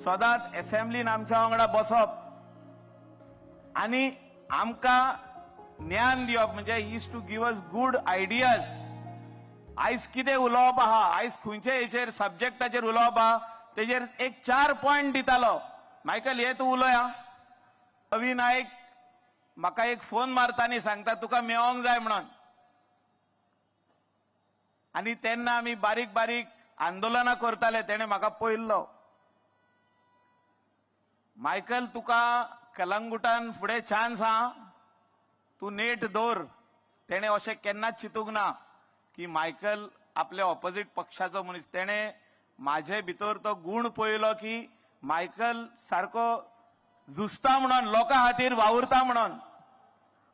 सदांच असेंब्लीन आमच्या वांगडा बसप आणि आमकां ज्ञान दिवप म्हणजे is to give us good ideas. आयज कितें उलोवप आहा, आयज खंयच्या हेचेर सब्जेक्टाचेर उलोवप आहा तेजेर एक 4 पॉयंट दितालो. मायकल हे तूं उलया. रवी नायक म्हाका एक फोन मारता आनी सांगता तुका मेळोंक जाय म्हणून. आनी तेन्ना आमी बारीक बारीक आंदोलनां करताले. तेणे म्हाका पळयल्लो. मायकल तुका कलंगुटान फुडें चान्स आहा, तूं नेट दवर. तेणे अशें केन्नाच चिंतूंक ना की मायकल आपल्या ऑपोजीट पक्षाचो मनीस. तेणे माझे भितर तो गूण पळयलो की मायकल सारको झुजता म्हणून, लोकां खातीर वावुरता म्हणून.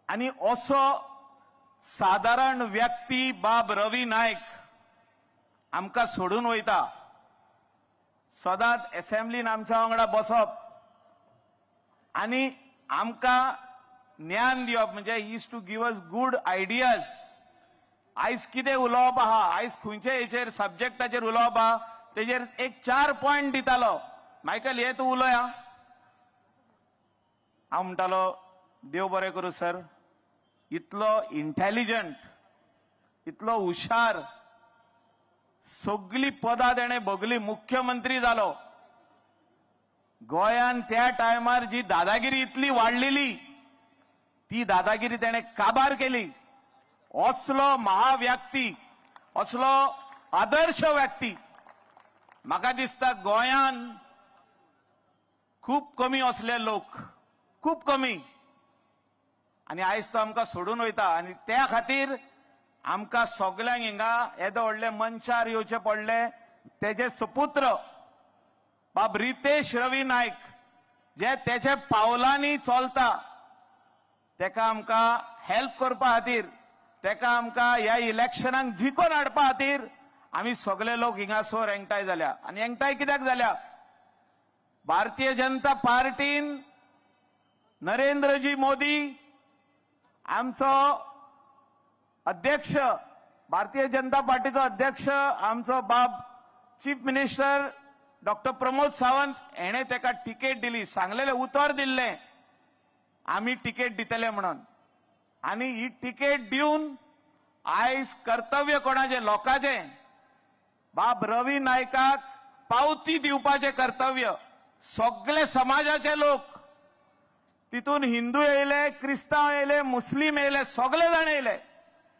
आनी असो साधारण व्यक्ती बाब रवी नायक आमकां सोडून वयता. सदांच असेंब्लीन आमच्या वांगडा बसप आनी आमकां ज्ञान दिवप म्हणजे is to give us good ideas. आयज कितें उलोवप आहा, आयज खंयच्या हेचेर सब्जेक्टाचेर उलोवप आहा तेजेर एक 4 पॉयंट दितालो. मायकल हे तूं उलया. हांव म्हणटालो देव बरें करूं सर. इतलो इंटेलिजंट, इतलो हुशार, सगळी पदां तेणे भोगली. मुख्यमंत्री जालो. गोंयान त्या टायमार जी दादागिरी इतली वाडलेली ती दादागिरी तेणे काबार केली. असलो महाव्यक्ती, असलो आदर्श व्यक्ती म्हाका दिसता गोंयान खूब कमी असले लोक, खूब कमी. आनी आयज तो आमकां सोडून वयता. आनी त्या खातीर आमकां सगल्यांक हिंगा येदो व्हडले मनशार येवचे पडले. तेजे सुपुत्र बाब रितेश रवी नायक जे तेजे पावलांनी चलता, तेका आमकां हेल्प करपा खातीर, तेका आमकां ह्या इलेक्शनाक जिखून हाडपा खातीर आमी सगळे लोक हिंगासर एकठांय जाल्या. आनी एकठांय कित्याक जाल्या? भारतीय जनता पार्टीन नरेंद्रजी मोदी आमचो अध्यक्ष, भारतीय जनता पार्टीचो अध्यक्ष आमचो बाब chief minister doctor Pramod Sawant हेणे तेका तिकेट दिली. सांगलेले उतर दिल्ले आमी तिकेट दितले म्हणून. आनी ही तिकेट दिवन आयज कर्तव्य कोणाचे? लोकांचे. बाब रवी नायकाक पावती दिवपाचे कर्तव्य. सगळे समाजाचे लोक, तितून हिंदू येयले, क्रिस्तांव येयले, मुस्लीम येयले, सगळे जाण येयले.